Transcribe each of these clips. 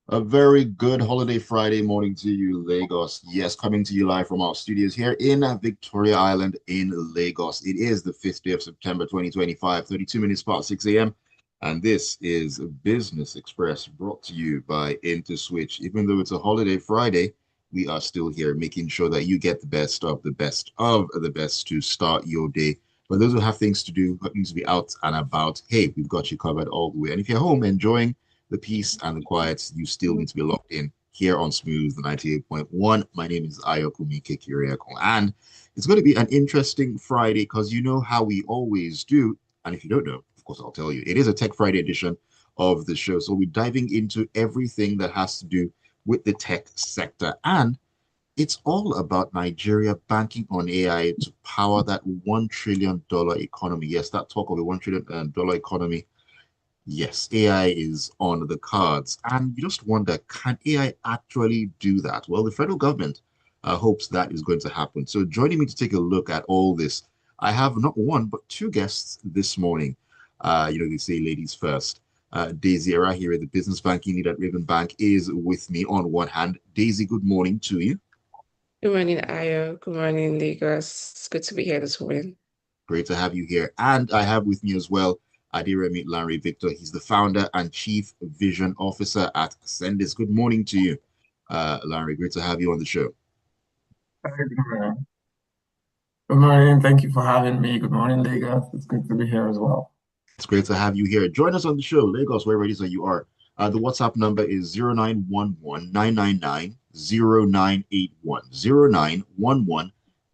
A very good holiday Friday morning to you, Lagos. Yes, coming to you live from our studios here in Victoria Island in Lagos. It is the 5th day of September 2025, 32 minutes past 6 a.m. And this is Business Express brought to you by InterSwitch. Even though it's a holiday Friday, we are still here making sure that you get the best of the best of the best to start your day. For those who have things to do, who to be out and about, hey, we've got you covered all the way. And if you're home enjoying the peace and the quiet, you still need to be locked in here on Smooth 98.1. My name is Ayokunmi, and it's going to be an interesting Friday because you know how we always do. And if you don't know, of course, I'll tell you. It is a Tech Friday edition of the show. So we're diving into everything that has to do with the tech sector. And it's all about Nigeria banking on AI to power that $1 trillion economy. Yes, that talk of a $1 trillion economy. Yes, AI is on the cards. And you just wonder, can AI actually do that? Well, the federal government hopes that is going to happen. So joining me to take a look at all this, I have not one, but two guests this morning. They say ladies first. Daisy Erharhire, the business banking lead at Raven Bank, is with me on one hand. Daisy, good morning to you. Good morning, Ayo. Good morning, Lagos. It's good to be here this morning. Great to have you here. And I have with me as well Aderemi Lanre Victor. He's the founder and chief vision officer at Accendis. Good morning to you, Lanre. Great to have you on the show. Hi, good morning. Good morning. Thank you for having me. Good morning, Lagos. It's good to be here as well. It's great to have you here. Join us on the show, Lagos, wherever it is that you are. The WhatsApp number is 0911 999 0981.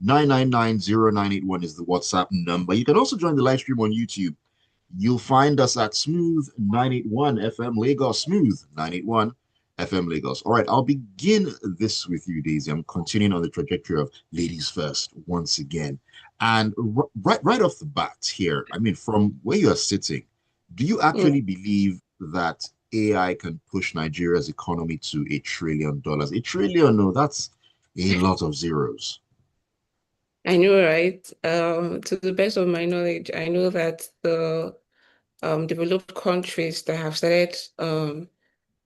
0911 is the WhatsApp number. You can also join the live stream on YouTube. You'll find us at Smooth 981 FM Lagos, Smooth 981 FM Lagos. All right, I'll begin this with you, Daisy. I'm continuing on the trajectory of ladies first once again. And right off the bat here, I mean, from where you are sitting, do you Mm, actually believe that AI can push Nigeria's economy to $1 trillion? A trillion, no, that's a lot of zeros. I know, right? To the best of my knowledge, I know that the developed countries that have started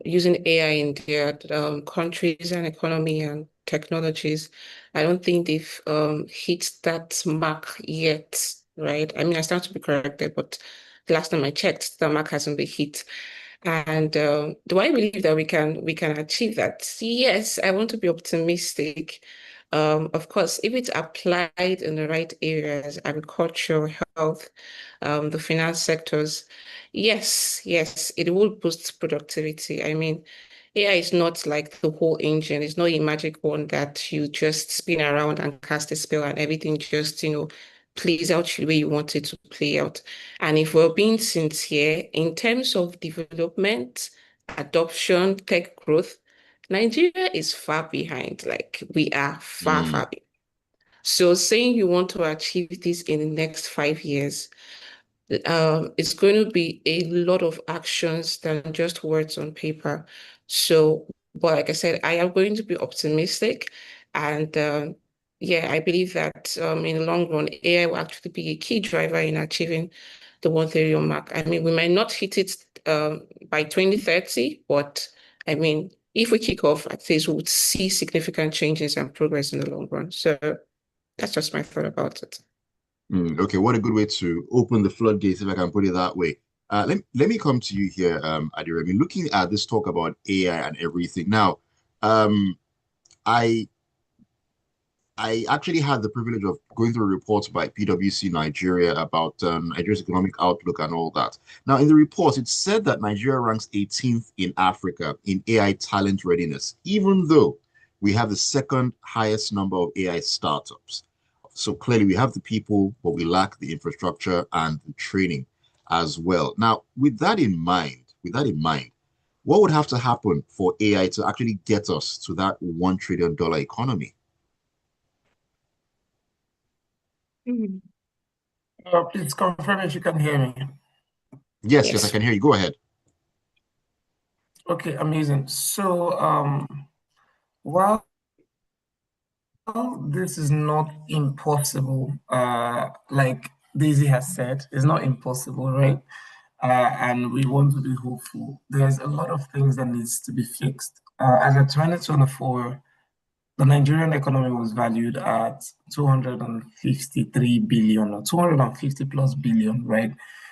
using AI in their countries and economy and technologies, I don't think they've hit that mark yet, right? I mean, I stand to be corrected, but the last time I checked, the mark hasn't been hit. And do I believe that we can achieve that? Yes, I want to be optimistic. Of course, if it's applied in the right areas, agriculture, health, the finance sectors, yes, it will boost productivity. I mean, AI is not like the whole engine. It's not a magic one that you just spin around and cast a spell and everything just, plays out the way you want it to play out. And if we're being sincere, in terms of development, adoption, tech growth, Nigeria is far behind. Like we are far, Mm, far behind. So saying you want to achieve this in the next 5 years, it's going to be a lot of actions than just words on paper. So, but like I said, I am going to be optimistic, and yeah, I believe that in the long run, AI will actually be a key driver in achieving the 1 trillion mark. I mean, we might not hit it by 2030, but I mean, if we kick off at this, we would see significant changes and progress in the long run. So that's just my thought about it. Okay, what a good way to open the floodgates, if I can put it that way. Let me come to you here, Adiremi. Looking at this talk about AI and everything. Now, um, I I actually had the privilege of going through a report by PwC Nigeria about Nigeria's economic outlook and all that. Now, in the report, it said that Nigeria ranks 18th in Africa in AI talent readiness, even though we have the second highest number of AI startups. So clearly, we have the people, but we lack the infrastructure and the training as well. Now, with that in mind, what would have to happen for AI to actually get us to that $1 trillion economy? Mhm. Please confirm if you can hear me. Yes, yes, I Yes. can hear you. Go ahead. Okay, amazing. So, while this is not impossible, like Daisy has said, it's not impossible, right? and we want to be hopeful. There's a lot of things that needs to be fixed. As of 2024, the Nigerian economy was valued at 253 billion or 250 plus billion, right?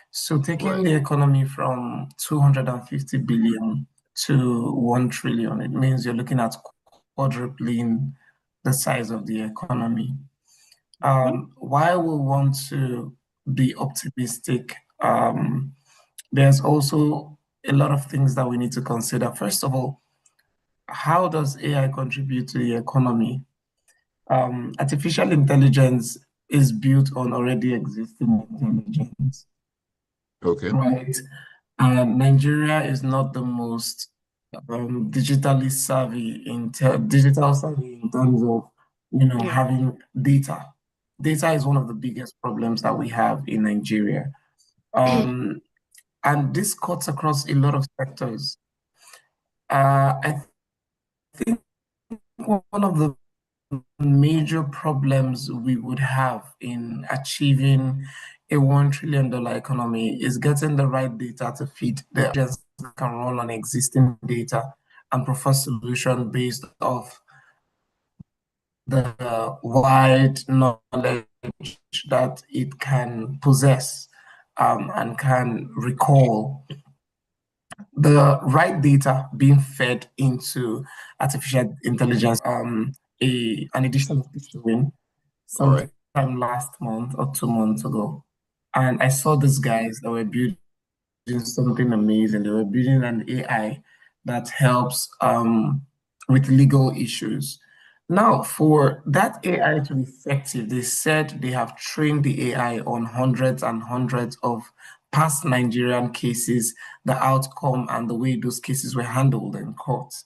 So taking the economy from 250 billion to 1 trillion, it means you're looking at quadrupling the size of the economy. While we want to be optimistic, there's also a lot of things that we need to consider. First of all, how does AI contribute to the economy? Artificial intelligence is built on already existing intelligence, Okay. right? Nigeria is not the most digitally savvy digital savvy in terms of Yeah. having data. Data is one of the biggest problems that we have in Nigeria. And this cuts across a lot of sectors. I think one of the major problems we would have in achieving a $1 trillion economy is getting the right data to feed the agents that can run on existing data and propose solution based off the wide knowledge that it can possess and can recall. The right data being fed into artificial intelligence. An edition of Picture sometime last month or 2 months ago, and I saw these guys that were building something amazing. They were building an AI that helps with legal issues. Now, for that AI to be effective, they said they have trained the AI on hundreds and hundreds of past Nigerian cases, the outcome and the way those cases were handled in courts.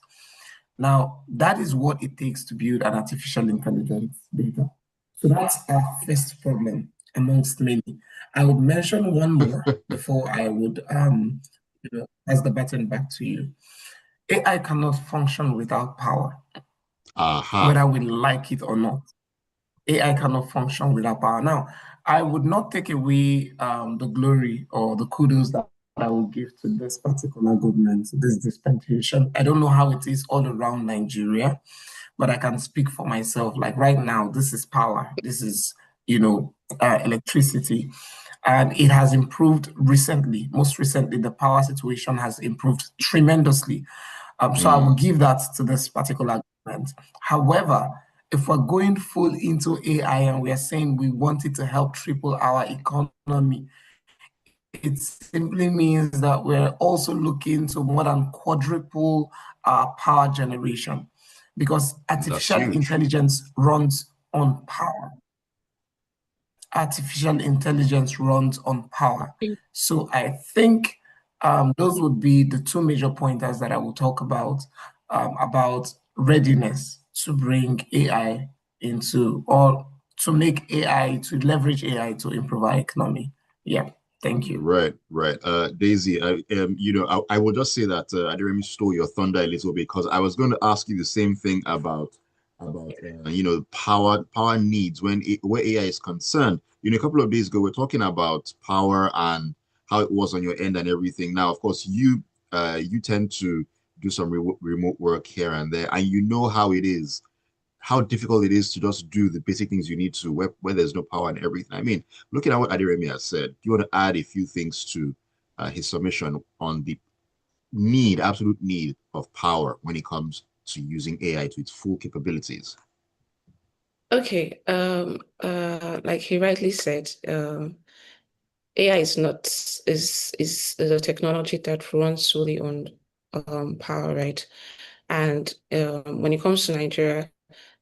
Now, that is what it takes to build an artificial intelligence data. So that's our first problem amongst many. I would mention one more before I would pass the baton back to you. AI cannot function without power, whether we like it or not. AI cannot function without power. Now, I would not take away the glory or the kudos that I will give to this particular government, this dispensation. I don't know how it is all around Nigeria, but I can speak for myself. Like right now, this is power. This is, electricity. And it has improved recently. Most recently, the power situation has improved tremendously. So I will give that to this particular government. However, if we're going full into AI and we are saying we want it to help triple our economy, it simply means that we're also looking to more than quadruple our power generation because artificial intelligence runs on power. Artificial intelligence runs on power. So I think those would be the two major pointers that I will talk about readiness to bring AI into, or to make AI, to leverage AI to improve our economy. Yeah, thank you. Right. Daisy, I will just say that Aderemi stole your thunder a little bit because I was going to ask you the same thing about power needs where AI is concerned. A couple of days ago we're talking about power and how it was on your end and everything. Now, of course, you tend to do some remote work here and there, and you know how it is, how difficult it is to just do the basic things you need to where there's no power and everything. I mean, looking at what Aderemi has said, do you want to add a few things to his submission on the absolute need of power when it comes to using AI to its full capabilities? Okay. Like he rightly said, AI is not is a technology that runs solely on power, right? And when it comes to Nigeria,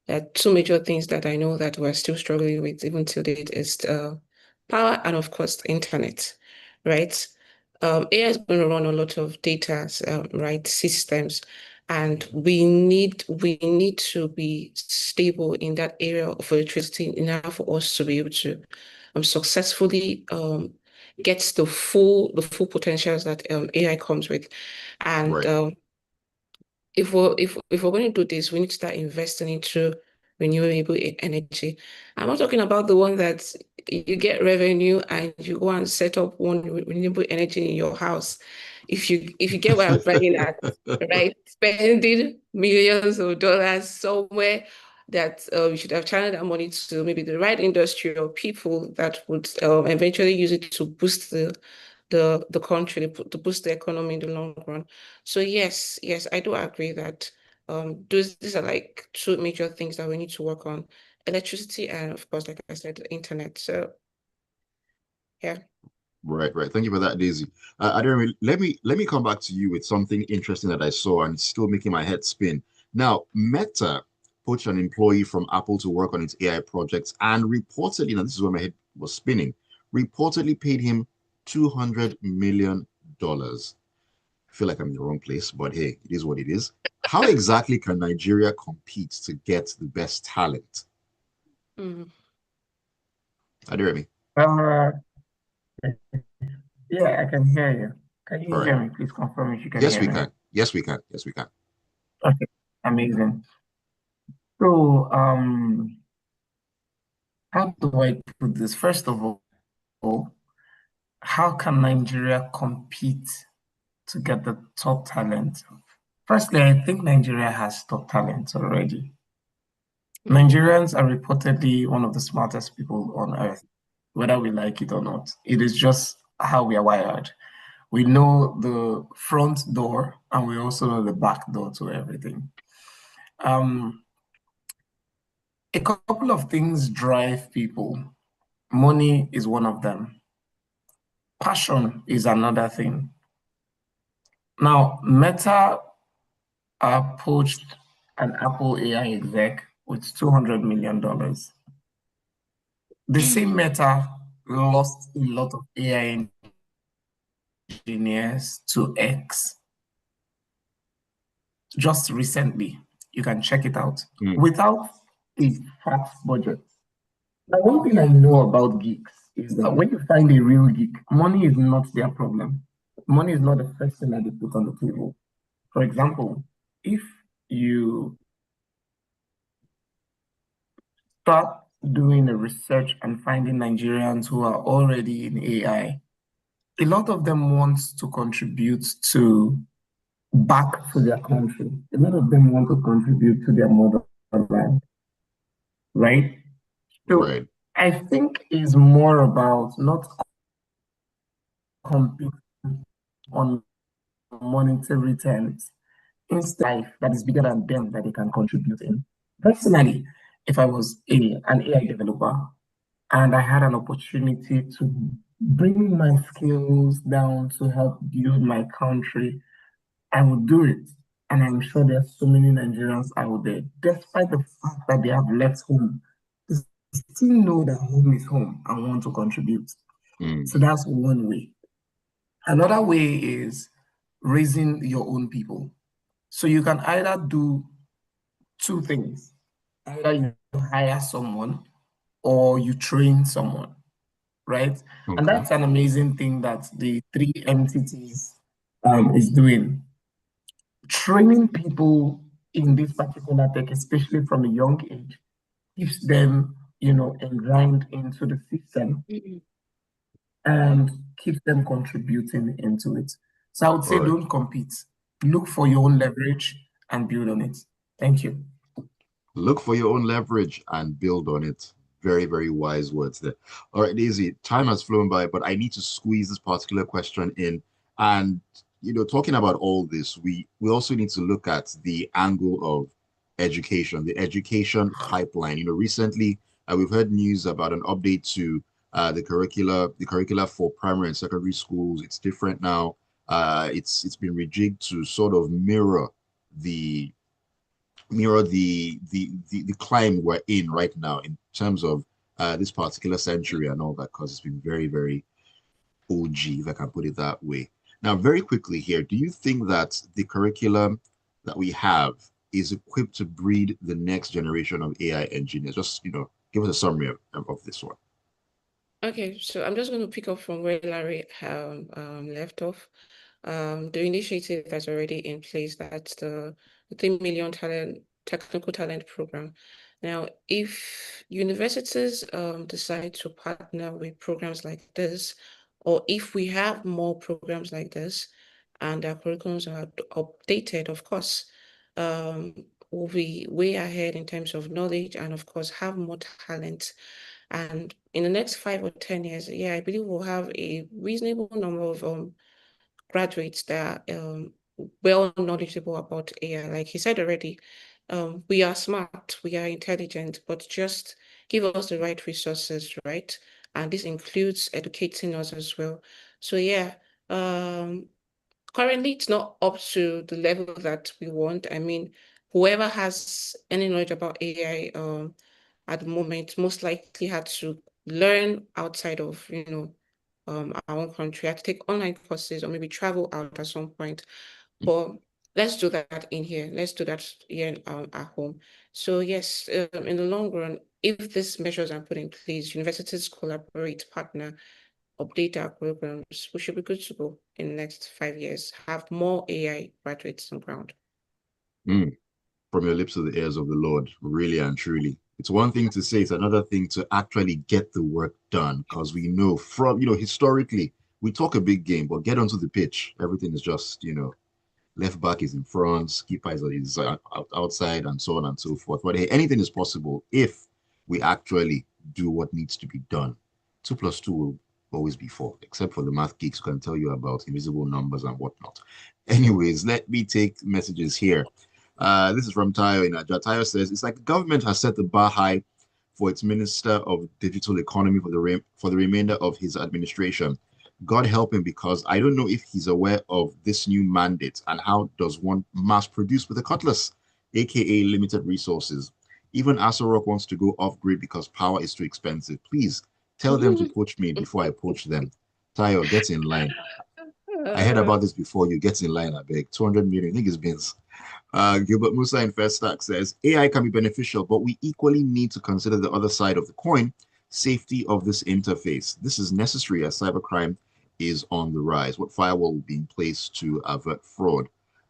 there are two major things that I know that we're still struggling with even till date is power and of course the internet, right? AI is going to run a lot of data, right, systems, and we need to be stable in that area of electricity in order for us to be able to successfully get the full potentials that AI comes with. And if we're going to do this, we need to start investing into renewable energy. I'm not talking about the one that you get revenue and you go and set up one renewable energy in your house. If you get what I'm driving at, right? Spending millions of dollars somewhere that you should have channeled that money to maybe the right industry or people that would eventually use it to boost the country, to boost the economy in the long run. So yes, I do agree that these are like two major things that we need to work on: electricity and, of course, like I said, the internet. So yeah. Right. Thank you for that, Daisy. Aderemi, let me come back to you with something interesting that I saw and it's still making my head spin. Now, Meta poached an employee from Apple to work on its AI projects and reportedly, now this is where my head was spinning, reportedly paid him $200 million. I feel like I'm in the wrong place, but hey, it is what it is. How exactly can Nigeria compete to get the best talent? Mm. Aderemi. Uh, yeah, I can hear you. Can All you right. hear me? Please confirm if you can Yes, hear we me. can. Yes, we can. Yes, we can. Okay, amazing. So, how do I put this? First of all, how can Nigeria compete to get the top talent? Firstly, I think Nigeria has top talent already. Nigerians are reportedly one of the smartest people on earth, whether we like it or not. It is just how we are wired. We know the front door and we also know the back door to everything. A couple of things drive people. Money is one of them. Passion is another thing. Now, Meta poached an Apple AI exec with $200 million. The same Meta lost a lot of AI engineers to X just recently. You can check it out without a fat budget. Now, one thing I know about geeks is that when you find a real geek, money is not their problem. Money is not the first thing that they put on the table. For example, if you start doing a research and finding Nigerians who are already in AI, a lot of them want to contribute to back to their country. A lot of them want to contribute to their motherland, right? So Right. I think it's more about not competing on monetary terms. Instead, that is bigger than them that they can contribute in. Personally, if I was an AI developer and I had an opportunity to bring my skills down to help build my country, I would do it. And I'm sure there are so many Nigerians out there, despite the fact that they have left home, they still know that home is home and want to contribute. So that's one way. Another way is raising your own people. So you can either do two things. Either you hire someone or you train someone, right? And Okay. that's an amazing thing that the three entities is doing. Training people in this particular tech, especially from a young age, keeps them, ingrained into the system and keeps them contributing into it. So I would All say right. don't compete. Look for your own leverage and build on it. Thank you. Look for your own leverage and build on it. Very, very wise words there. All right, Daisy, time has flown by, but I need to squeeze this particular question in. And, talking about all this, we also need to look at the angle of education, the education pipeline. Recently we've heard news about an update to the curricula for primary and secondary schools. It's different now. It's been rejigged to sort of the the climb we're in right now in terms of this particular century and all that, because it's been very, very OG, if I can put it that way. Now, very quickly here, do you think that the curriculum that we have is equipped to breed the next generation of AI engineers? Just, give us a summary of this one. Okay, so I'm just going to pick up from where Larry left off. The initiative that's already in place, that's the 3 million technical talent program. Now, if universities decide to partner with programs like this, or if we have more programs like this, and our curriculums are updated, of course, we'll be way ahead in terms of knowledge and, of course, have more talent. And in the next 5 or 10 years, yeah, I believe we'll have a reasonable number of graduates that are well knowledgeable about AI. Like he said already, we are smart, we are intelligent, but just give us the right resources, right? And this includes educating us as well. So yeah, currently it's not up to the level that we want. I mean, whoever has any knowledge about AI at the moment most likely had to learn outside of, our own country. I had to take online courses or maybe travel out at some point. But let's do that in here. Let's do that here at home. So yes, in the long run, if these measures are put in place, universities collaborate, partner, update our programs, we should be good to go in the next 5 years, have more AI graduates on ground. From your lips to the ears of the Lord, really and truly. It's one thing to say, it's another thing to actually get the work done, because we know from, historically, we talk a big game, but get onto the pitch, everything is just, left back is in front, keeper is outside, and so on and so forth. But hey, anything is possible if we actually do what needs to be done. 2 plus 2 will always be 4, except for the math geeks who can tell you about invisible numbers and whatnot. Anyways, let me take messages here. This is from Tayo in Aja. Tayo says, it's like the government has set the bar high for its Minister of Digital Economy for the remainder of his administration. God help him, because I don't know if he's aware of this new mandate and how does one mass produce with a cutlass, aka limited resources. Even Aso wants to go off grid because power is too expensive. Please tell them to poach me before I poach them. Tayo, get in line. I heard about this before. You get in line, I beg. 200 million, I think it's bins. Gilbert Musa in First Stack says, AI can be beneficial, but we equally need to consider the other side of the coin, safety of this interface. This is necessary as cybercrime is on the rise. What firewall will be in place to avert fraud?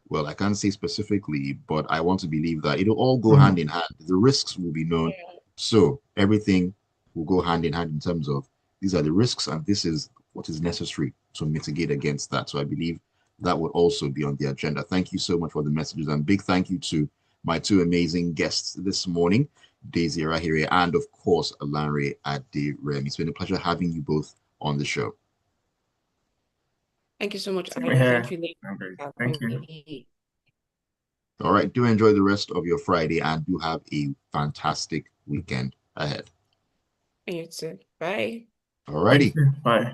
Well, I can't say specifically, but I want to believe that it'll all go hand in hand. The risks will be known. So everything will go hand in hand in terms of these are the risks and this is what is necessary to mitigate against that. So I believe that would also be on the agenda. Thank you so much for the messages, and big thank you to my 2 amazing guests this morning, Daisy Erharhire and of course Lanre Aderemi. It's been a pleasure having you both on the show. Thank you so much. Thank you. All right, do enjoy the rest of your Friday and do have a fantastic weekend ahead. You too. Bye. All righty. Bye.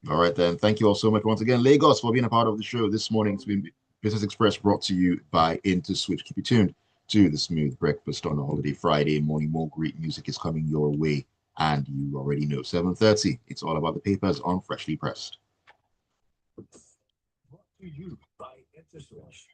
All right, then. Thank you all so much once again, Lagos, for being a part of the show this morning. It's been Business Express brought to you by IntoSwitch. Keep you tuned to the Smooth Breakfast on a holiday Friday morning. More great music is coming your way, and you already know, 7:30. It's all about the papers on Freshly Pressed. Brought to you by IntoSwitch.